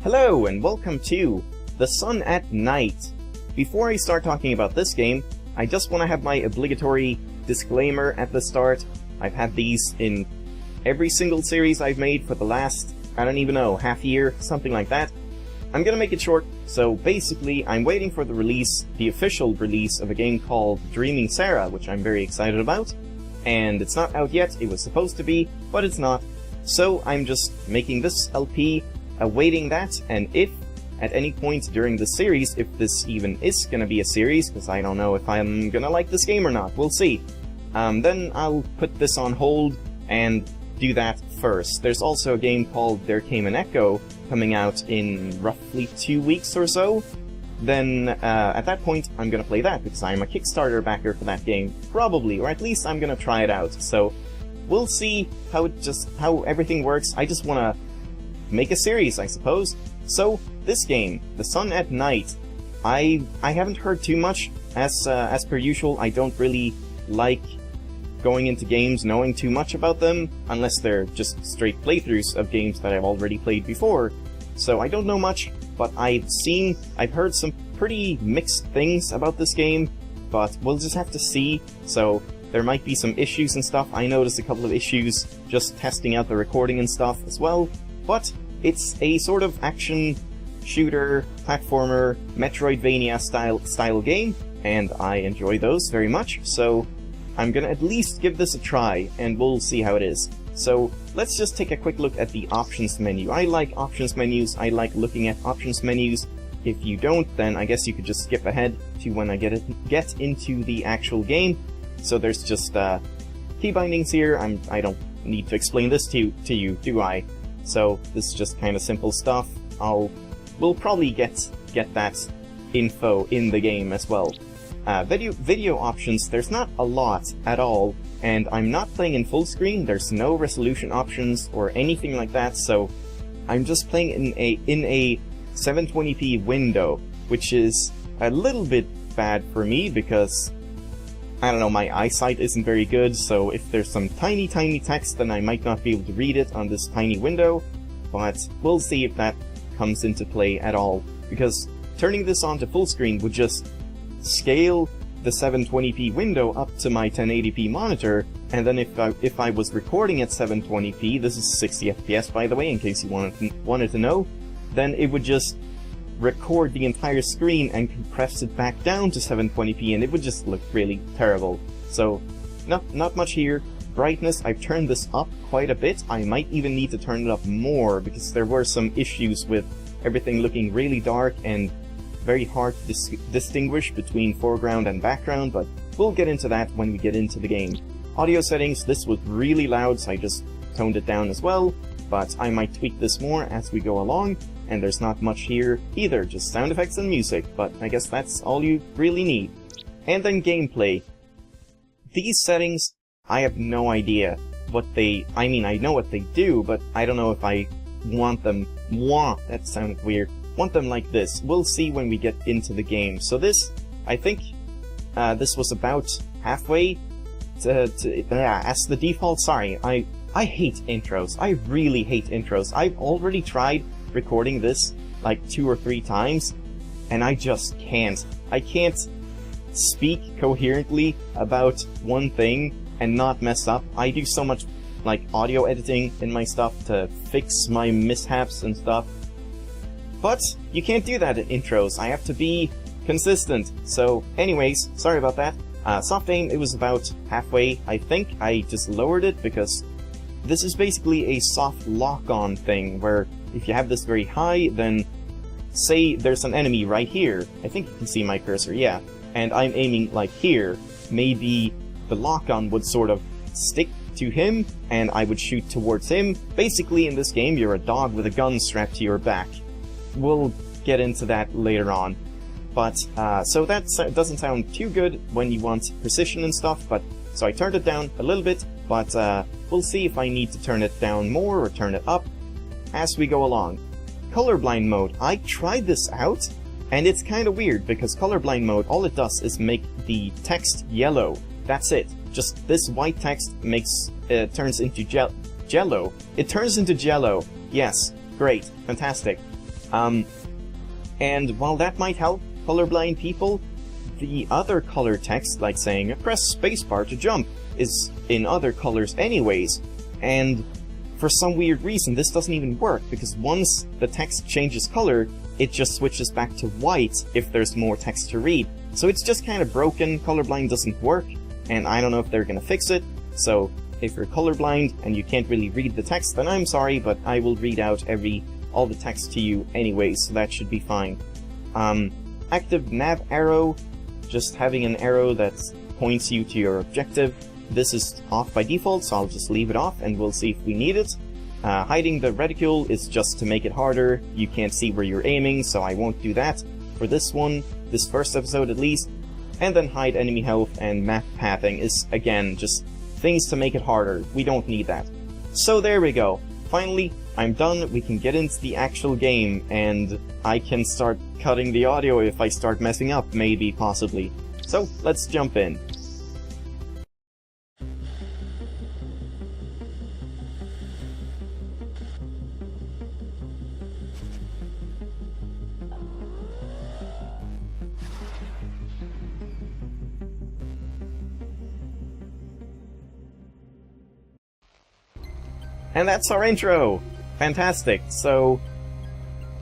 Hello and welcome to The Sun at Night. Before I start talking about this game, I just want to have my obligatory disclaimer at the start. I've had these in every single series I've made for the last, I don't even know, half year, something like that. I'm gonna make it short, so basically I'm waiting for the official release of a game called Dreaming Sarah, which I'm very excited about. And it's not out yet, it was supposed to be, but it's not. So I'm just making this LP, awaiting that, and if at any point during the series, if this even is gonna be a series, because I don't know if I'm gonna like this game or not, we'll see, then I'll put this on hold and do that first. There's also a game called There Came an Echo coming out in roughly 2 weeks or so. Then at that point I'm gonna play that, because I'm a Kickstarter backer for that game, probably, or at least I'm gonna try it out. So we'll see how everything works. I just wanna make a series, I suppose. So this game, The Sun at Night, I haven't heard too much. As per usual, I don't really like going into games knowing too much about them, unless they're just straight playthroughs of games that I've already played before. So I don't know much, but I've heard some pretty mixed things about this game, but we'll just have to see. So there might be some issues and stuff. I noticed a couple of issues just testing out the recording and stuff as well. But it's a sort of action shooter, platformer, Metroidvania style game, and I enjoy those very much, so I'm gonna at least give this a try, and we'll see how it is. So let's just take a quick look at the options menu. I like options menus, I like looking at options menus. If you don't, then I guess you could just skip ahead to when I get into the actual game. So there's just key bindings here. I don't need to explain this to you, do I? So this is just kind of simple stuff. We'll probably get that info in the game as well. Video options, there's not a lot at all, and I'm not playing in full screen. There's no resolution options or anything like that, so I'm just playing in a 720p window, which is a little bit bad for me because I don't know, my eyesight isn't very good, so if there's some tiny text, then I might not be able to read it on this tiny window, but we'll see if that comes into play at all, because turning this on to full screen would just scale the 720p window up to my 1080p monitor, and then if I was recording at 720p, this is 60 FPS by the way, in case you wanted to know, then it would just record the entire screen and compress it back down to 720p, and it would just look really terrible. So not much here. Brightness, I've turned this up quite a bit. I might even need to turn it up more, because there were some issues with everything looking really dark and very hard to distinguish between foreground and background, but we'll get into that when we get into the game. Audio settings, this was really loud, so I just toned it down as well, but I might tweak this more as we go along. And there's not much here either, just sound effects and music, but I guess that's all you really need. And then gameplay. These settings, I have no idea what I know what they do, but I don't know if I want them, that sounded weird, want them like this. We'll see when we get into the game. So this, I think, this was about halfway as the default. Sorry, I hate intros. I really hate intros. I've already tried recording this like 2 or 3 times, and I just can't. I can't speak coherently about one thing and not mess up. I do so much like audio editing in my stuff to fix my mishaps and stuff, but you can't do that in intros. I have to be consistent. So anyways, sorry about that. Soft aim, it was about halfway. I think I just lowered it because this is basically a soft lock-on thing, where if you have this very high, then say there's an enemy right here. I think you can see my cursor, yeah. And I'm aiming like here. Maybe the lock-on would sort of stick to him, and I would shoot towards him. Basically, in this game, you're a dog with a gun strapped to your back. We'll get into that later on. But, so that doesn't sound too good when you want precision and stuff, but so I turned it down a little bit, but we'll see if I need to turn it down more or turn it up as we go along. Colorblind mode. I tried this out, and it's kind of weird, because colorblind mode, all it does is make the text yellow. That's it. Just this white text turns into jello. It turns into jello. Yes, great, fantastic. And while that might help colorblind people, the other color text, like saying, press spacebar to jump, is in other colors anyways, and for some weird reason this doesn't even work, because once the text changes color, it just switches back to white if there's more text to read. So it's just kind of broken, colorblind doesn't work, and I don't know if they're gonna fix it, so if you're colorblind and you can't really read the text, then I'm sorry, but I will read out all the text to you anyway, so that should be fine. Active nav arrow, just having an arrow that points you to your objective. This is off by default, so I'll just leave it off and we'll see if we need it. Hiding the reticule is just to make it harder. You can't see where you're aiming, so I won't do that for this one, this first episode at least. And then hide enemy health and map pathing is, again, just things to make it harder. We don't need that. So there we go. Finally, I'm done. We can get into the actual game, and I can start cutting the audio if I start messing up, maybe, possibly. So, let's jump in. And that's our intro! Fantastic. So,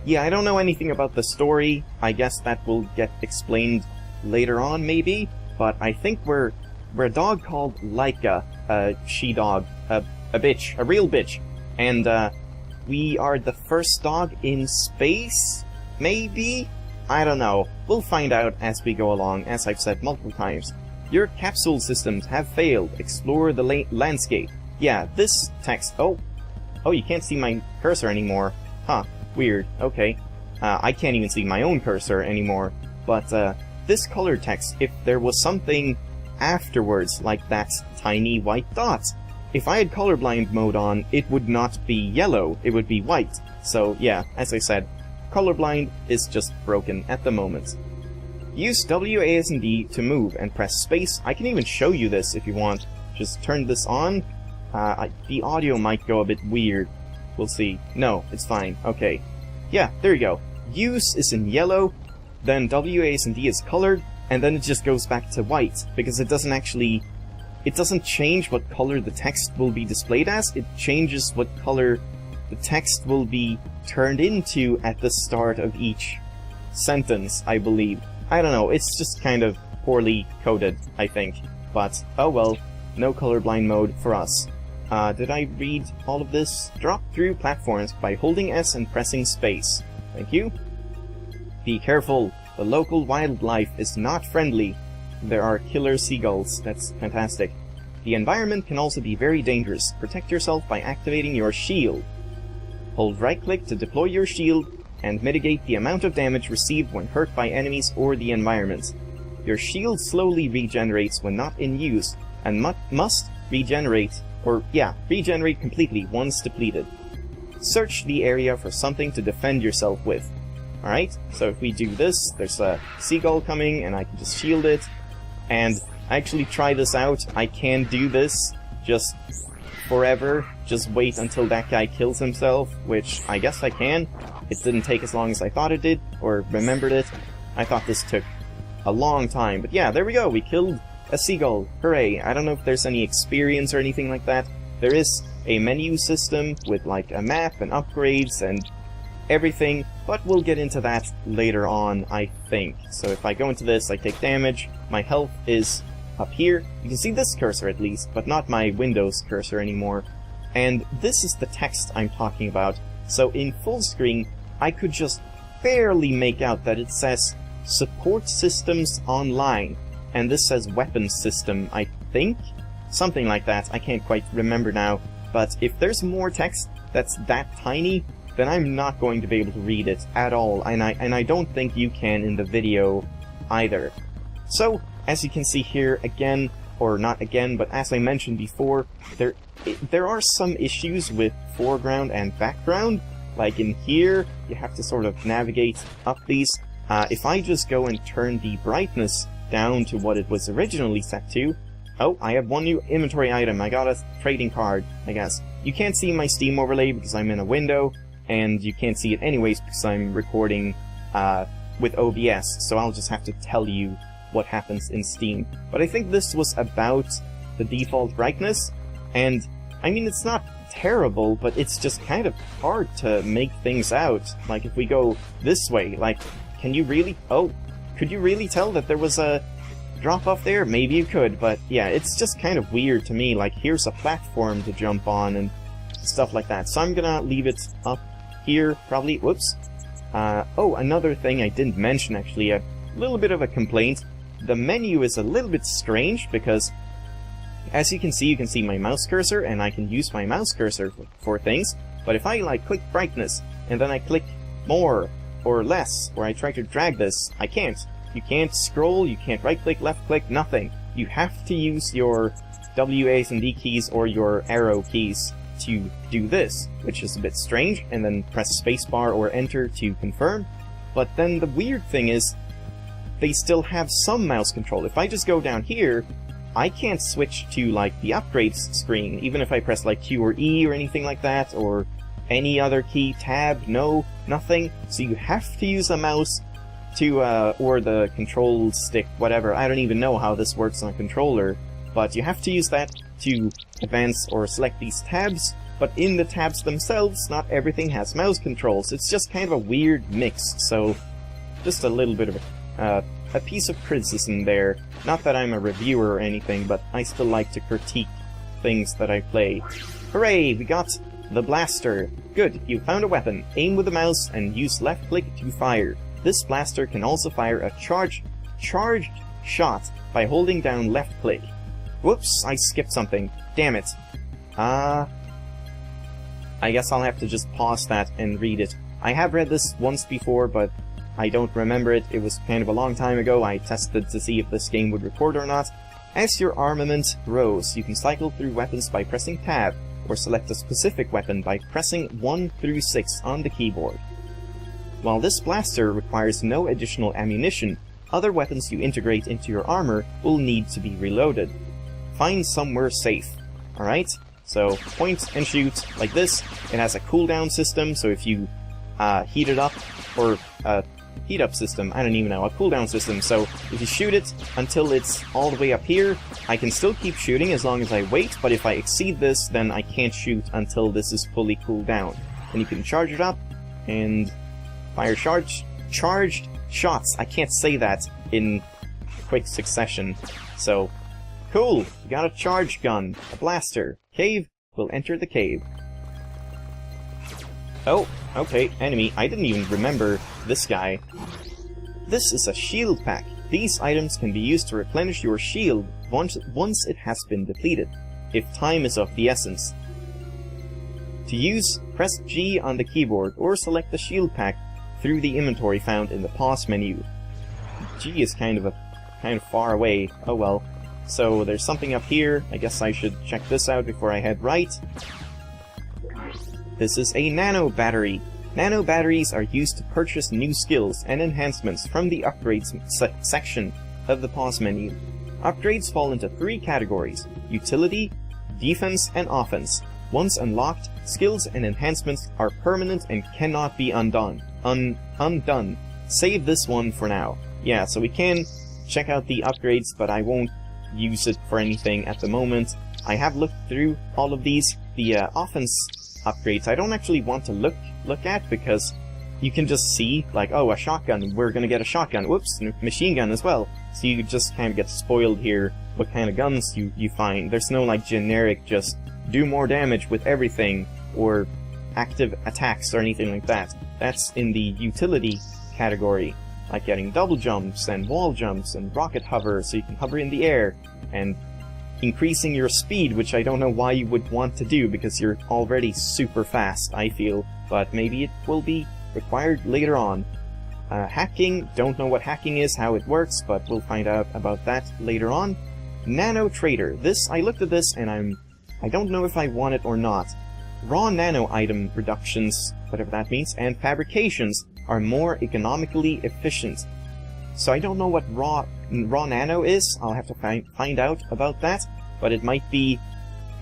yeah, I don't know anything about the story. I guess that will get explained later on, maybe? But I think we're a dog called Laika, a she-dog, a bitch, a real bitch. And, we are the first dog in space? Maybe? I don't know. We'll find out as we go along, as I've said multiple times. Your capsule systems have failed. Explore the landscape. Yeah, this text... Oh, you can't see my cursor anymore. Huh, weird, okay. I can't even see my own cursor anymore. But, this color text, if there was something afterwards, like that tiny white dot, if I had colorblind mode on, it would not be yellow, it would be white. So, yeah, as I said, colorblind is just broken at the moment. Use W, A, S, and D to move, and press space. I can even show you this if you want. Just turn this on. The audio might go a bit weird. We'll see. No, it's fine. Okay. Yeah, there you go. Use is in yellow, then W, A, S, and D is colored, and then it just goes back to white, because it doesn't actually... It doesn't change what color the text will be displayed as, it changes what color the text will be turned into at the start of each sentence, I believe. I don't know, it's just kind of poorly coded, I think. But, oh well, no colorblind mode for us. Did I read all of this? Drop through platforms by holding S and pressing space. Thank you. Be careful, the local wildlife is not friendly. There are killer seagulls, that's fantastic. The environment can also be very dangerous. Protect yourself by activating your shield. Hold right-click to deploy your shield and mitigate the amount of damage received when hurt by enemies or the environment. Your shield slowly regenerates when not in use, and must regenerate completely once depleted. Search the area for something to defend yourself with. Alright, so if we do this, there's a seagull coming, and I can just shield it. And I actually try this out. I can do this just forever. Just wait until that guy kills himself, which I guess I can. It didn't take as long as I thought it did, or remembered it. I thought this took a long time, but yeah, there we go. We killed a seagull. Hooray. I don't know if there's any experience or anything like that. There is a menu system with like a map and upgrades and everything, but we'll get into that later on, I think. So if I go into this, I take damage. My health is up here. You can see this cursor at least, but not my Windows cursor anymore. And this is the text I'm talking about. So in full screen, I could just barely make out that it says Support Systems Online. And this says Weapons System, I think? Something like that, I can't quite remember now. But if there's more text that's that tiny, then I'm not going to be able to read it at all, and I don't think you can in the video either. So, as you can see here, again, or not again, but as I mentioned before, there are some issues with foreground and background. Like in here, you have to sort of navigate up these. If I just go and turn the brightness down to what it was originally set to... Oh, I have one new inventory item. I got a trading card, I guess. You can't see my Steam overlay because I'm in a window, and you can't see it anyways because I'm recording with OBS, so I'll just have to tell you what happens in Steam. But I think this was about the default brightness, and I mean, it's not terrible, but it's just kind of hard to make things out. Like, if we go this way, like, can you really... Oh, could you really tell that there was a drop-off there? Maybe you could, but yeah, it's just kind of weird to me. Like, here's a platform to jump on and stuff like that. So I'm gonna leave it up here, probably. Whoops. Oh, another thing I didn't mention, actually, a little bit of a complaint. The menu is a little bit strange, because as you can see my mouse cursor, and I can use my mouse cursor for things, but if I, like, click brightness, and then I click more, or less, or I try to drag this, I can't. You can't scroll, you can't right-click, left-click, nothing. You have to use your W, A, and D keys, or your arrow keys to do this, which is a bit strange, and then press spacebar or enter to confirm. But then the weird thing is, they still have some mouse control. If I just go down here, I can't switch to, like, the upgrades screen, even if I press, like, Q or E or anything like that, or any other key, tab, no, nothing. So you have to use a mouse to, or the control stick, whatever. I don't even know how this works on a controller, but you have to use that to advance or select these tabs, but in the tabs themselves, not everything has mouse controls. It's just kind of a weird mix, so just a little bit of a piece of criticism there. Not that I'm a reviewer or anything, but I still like to critique things that I play. Hooray! We got the blaster. Good, you found a weapon. Aim with the mouse and use left click to fire. This blaster can also fire a charged shot by holding down left click. Whoops, I skipped something. Damn it. I guess I'll have to just pause that and read it. I have read this once before, but I don't remember it. It was kind of a long time ago. I tested to see if this game would record or not. As your armament grows, you can cycle through weapons by pressing tab, or select a specific weapon by pressing 1 through 6 on the keyboard. While this blaster requires no additional ammunition, other weapons you integrate into your armor will need to be reloaded. Find somewhere safe. Alright? So, point and shoot, like this. It has a cooldown system, so if you heat it up, or heat up system, I don't even know, a cooldown system, so if you shoot it until it's all the way up here, I can still keep shooting as long as I wait, but if I exceed this, then I can't shoot until this is fully cooled down. And you can charge it up, and fire charged shots. I can't say that in quick succession, so cool, you got a charge gun, a blaster. Cave, we'll enter the cave. Oh, okay, enemy. I didn't even remember this guy. This is a shield pack. These items can be used to replenish your shield once it has been depleted, if time is of the essence. To use, press G on the keyboard or select the shield pack through the inventory found in the pause menu. G is kind of far away. Oh well. So there's something up here. I guess I should check this out before I head right. This is a nano battery. Nano batteries are used to purchase new skills and enhancements from the upgrades section of the pause menu. Upgrades fall into 3 categories: utility, defense, and offense. Once unlocked, skills and enhancements are permanent and cannot be undone. Undone. Save this one for now. Yeah, so we can check out the upgrades, but I won't use it for anything at the moment. I have looked through all of these. The offense upgrades I don't actually want to look at, because you can just see, like, oh, a shotgun, we're gonna get a shotgun, whoops, machine gun as well. So you just kind of get spoiled here what kind of guns you find. There's no, like, generic just do more damage with everything, or active attacks or anything like that. That's in the utility category, like getting double jumps and wall jumps and rocket hover, so you can hover in the air, and increasing your speed, which I don't know why you would want to do, because you're already super fast, I feel, but maybe it will be required later on. Hacking, don't know what hacking is, how it works, but we'll find out about that later on. Nano Trader, this, I looked at this and I don't know if I want it or not. Raw nano item reductions, whatever that means, and fabrications are more economically efficient. So I don't know what raw nano is. I'll have to find out about that, but it might be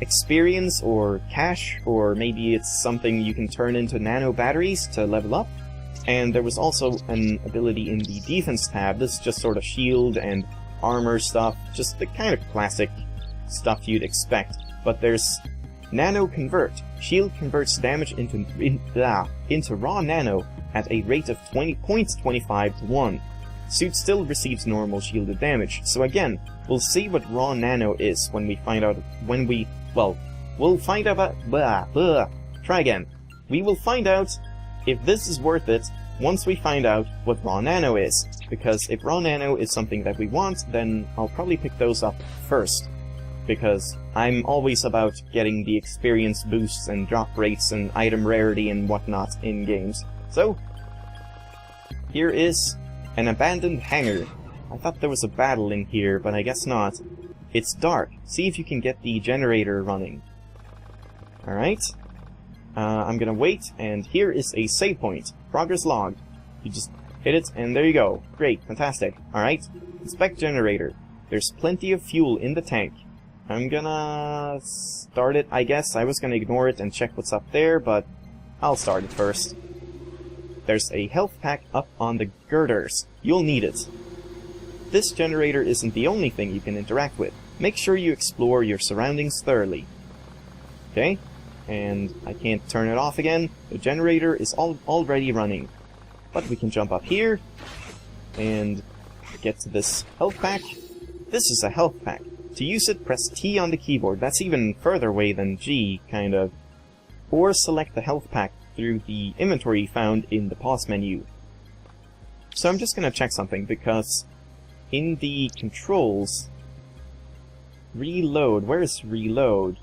experience or cash, or maybe it's something you can turn into nano batteries to level up. And there was also an ability in the defense tab. This is just sort of shield and armor stuff, just the kind of classic stuff you'd expect. But there's Nano Convert. Shield converts damage into raw nano at a rate of 20.25 to 1. Suit still receives normal shielded damage. So again, we'll see what raw nano is when we find out, we'll find out about, try again. We will find out if this is worth it once we find out what raw nano is. Because if raw nano is something that we want, then I'll probably pick those up first. Because I'm always about getting the experience boosts and drop rates and item rarity and whatnot in games. So, here is an abandoned hangar. I thought there was a battle in here, but I guess not. It's dark. See if you can get the generator running. Alright. I'm gonna wait, and here is a save point. Progress logged. You just hit it, and there you go. Great, fantastic. Alright. Inspect generator. There's plenty of fuel in the tank. I'm gonna start it, I guess. I was gonna ignore it and check what's up there, but I'll start it first. There's a health pack up on the girders. You'll need it. This generator isn't the only thing you can interact with. Make sure you explore your surroundings thoroughly. Okay? And I can't turn it off again. The generator is already running. But we can jump up here and get to this health pack. This is a health pack. To use it, press T on the keyboard. That's even further away than G, kind of. Or select the health pack through the inventory found in the pause menu. So I'm just gonna check something, because in the controls, reload, where is reload?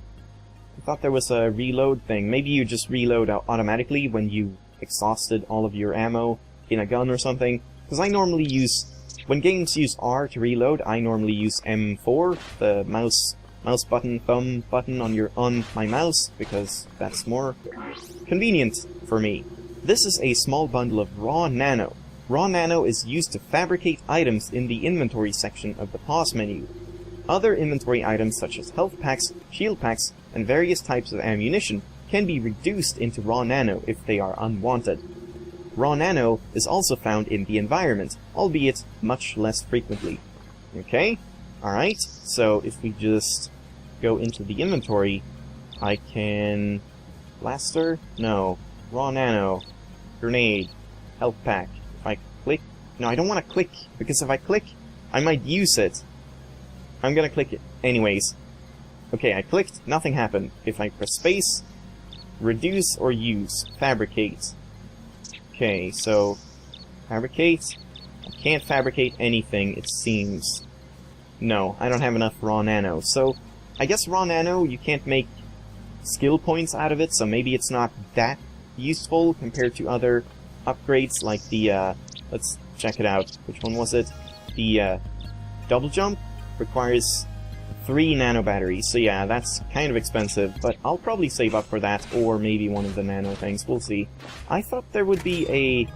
I thought there was a reload thing. Maybe you just reload automatically when you exhausted all of your ammo in a gun or something. Because I normally use, when games use R to reload, I normally use M4, the mouse button, thumb button on my mouse, because that's more convenient for me. This is a small bundle of raw nano. Raw nano is used to fabricate items in the inventory section of the pause menu. Other inventory items such as health packs, shield packs, and various types of ammunition can be reduced into raw nano if they are unwanted. Raw nano is also found in the environment, albeit much less frequently. Okay? Alright, so if we just go into the inventory, I can... Blaster? No. Raw nano. Grenade. Health pack. If I click... No, I don't want to click, because if I click, I might use it. I'm gonna click it anyways. Okay, I clicked, nothing happened. If I press space, reduce or use, fabricate. Okay, so, fabricate. I can't fabricate anything, it seems. No, I don't have enough raw nano. So, I guess raw nano, you can't make skill points out of it, so maybe it's not that useful compared to other upgrades, like the, let's check it out. Which one was it? The, double jump requires 3 nano batteries, so yeah, that's kind of expensive, but I'll probably save up for that, or maybe one of the nano things, we'll see. I thought there would be a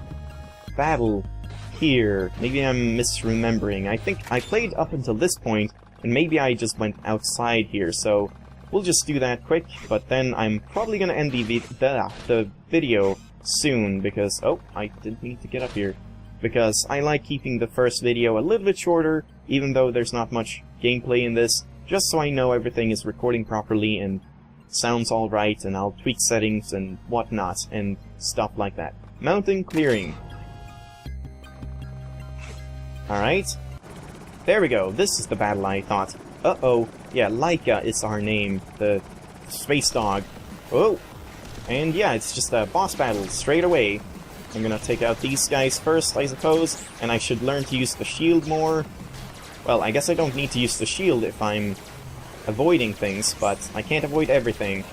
battle here. Maybe I'm misremembering. I think I played up until this point, and maybe I just went outside here, so we'll just do that quick, but then I'm probably gonna end the video soon, because... Oh, I didn't need to get up here. Because I like keeping the first video a little bit shorter, even though there's not much gameplay in this, just so I know everything is recording properly and sounds alright, and I'll tweak settings and whatnot, and stuff like that. Mountain clearing. Alright. There we go, this is the battle I thought. Uh-oh. Yeah, Laika is our name, the space dog. Oh! And yeah, it's just a boss battle straight away. I'm gonna take out these guys first, I suppose, and I should learn to use the shield more. Well, I guess I don't need to use the shield if I'm avoiding things, but I can't avoid everything.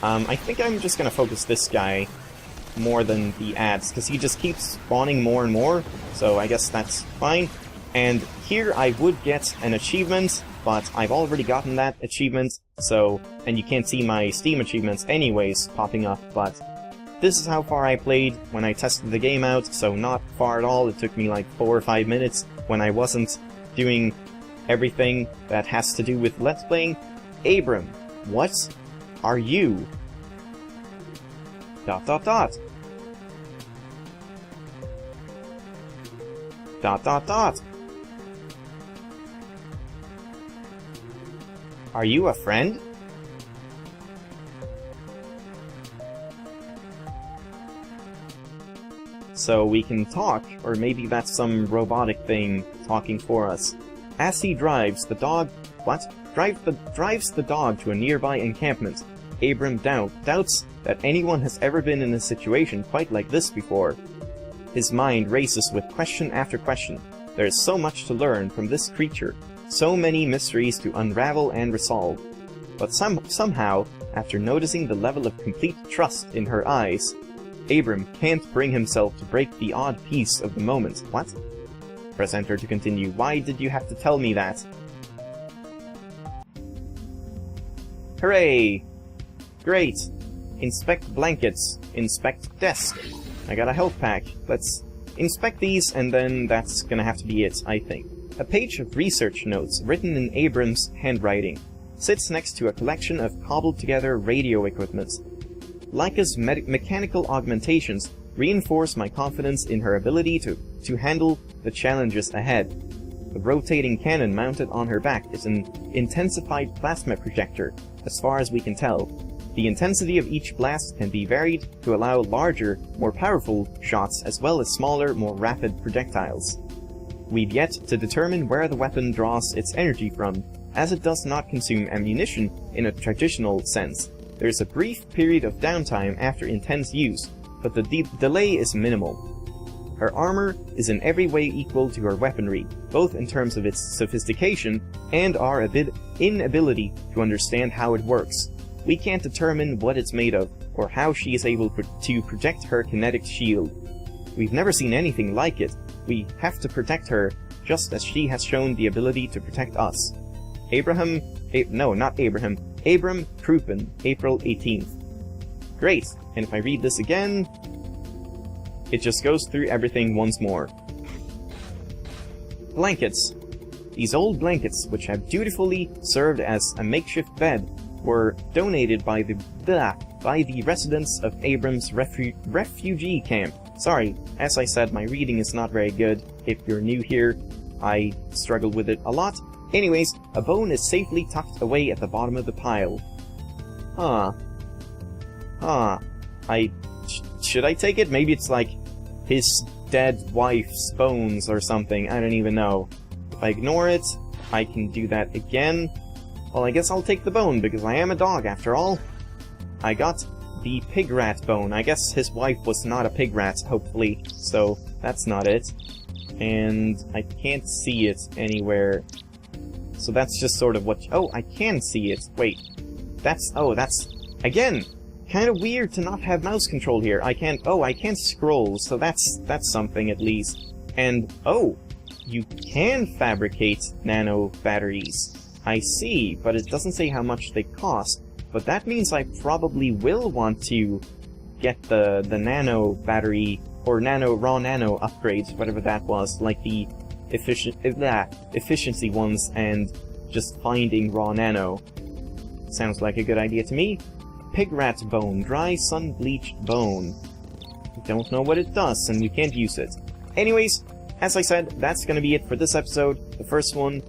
I think I'm just gonna focus this guy more than the ads, because he just keeps spawning more and more, so I guess that's fine. And here I would get an achievement, but I've already gotten that achievement, so... And you can't see my Steam achievements anyways popping up, but... This is how far I played when I tested the game out, so not far at all. It took me like 4 or 5 minutes when I wasn't doing everything that has to do with Let's Playing. Abram. What are you? Dot dot dot. Dot dot dot. Are you a friend? So we can talk, or maybe that's some robotic thing talking for us. As he drives the dog... What? Drives the dog to a nearby encampment. Abram doubts that anyone has ever been in a situation quite like this before. His mind races with question after question. There is so much to learn from this creature, so many mysteries to unravel and resolve. But somehow, after noticing the level of complete trust in her eyes, Abram can't bring himself to break the odd peace of the moment. What? Press enter to continue. Why did you have to tell me that? Hooray! Great! Inspect blankets. Inspect desk. I got a health pack. Let's inspect these, and then that's gonna have to be it, I think. A page of research notes, written in Abram's handwriting, sits next to a collection of cobbled-together radio equipment. Laika's mechanical augmentations reinforce my confidence in her ability to handle the challenges ahead. The rotating cannon mounted on her back is an intensified plasma projector, as far as we can tell. The intensity of each blast can be varied to allow larger, more powerful shots as well as smaller, more rapid projectiles. We've yet to determine where the weapon draws its energy from, as it does not consume ammunition in a traditional sense. There is a brief period of downtime after intense use, but the delay is minimal. Her armor is in every way equal to her weaponry, both in terms of its sophistication and our inability to understand how it works. We can't determine what it's made of, or how she is able to protect her kinetic shield. We've never seen anything like it. We have to protect her, just as she has shown the ability to protect us. Abram Kruppen, April 18th. Great, and if I read this again, it just goes through everything once more. Blankets. These old blankets, which have dutifully served as a makeshift bed, were donated by the residents of Abram's refugee camp. Sorry, as I said, my reading is not very good. If you're new here, I struggle with it a lot. Anyways, a bone is safely tucked away at the bottom of the pile. Should I take it? Maybe it's like his dead wife's bones or something. I don't even know. If I ignore it, I can do that again. Well, I guess I'll take the bone, because I am a dog after all. I got the pig rat bone. I guess his wife was not a pig rat, hopefully, so that's not it. And I can't see it anywhere. So that's just sort of what... Oh, I can see it. Wait. That's... Again! Kind of weird to not have mouse control here. I can't scroll, so that's something at least. And, oh! You can fabricate nano batteries. I see, but it doesn't say how much they cost. But that means I probably will want to get the nano battery, or raw nano upgrades, whatever that was, like the efficiency ones, and just finding raw nano. Sounds like a good idea to me. Pig rat bone, dry sun-bleached bone. Don't know what it does, and you can't use it. Anyways, as I said, that's gonna be it for this episode. The first one,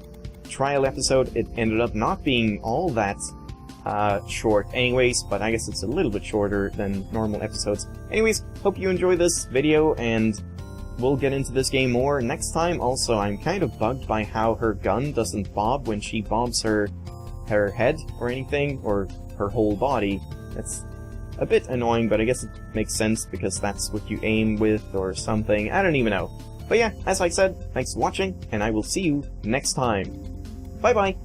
trial episode. It ended up not being all that short anyways, but I guess it's a little bit shorter than normal episodes. Anyways, hope you enjoy this video, and we'll get into this game more next time. Also, I'm kind of bugged by how her gun doesn't bob when she bobs her head or anything, or her whole body. That's a bit annoying, but I guess it makes sense because that's what you aim with or something. I don't even know. But yeah, as I said, thanks for watching, and I will see you next time. Bye bye!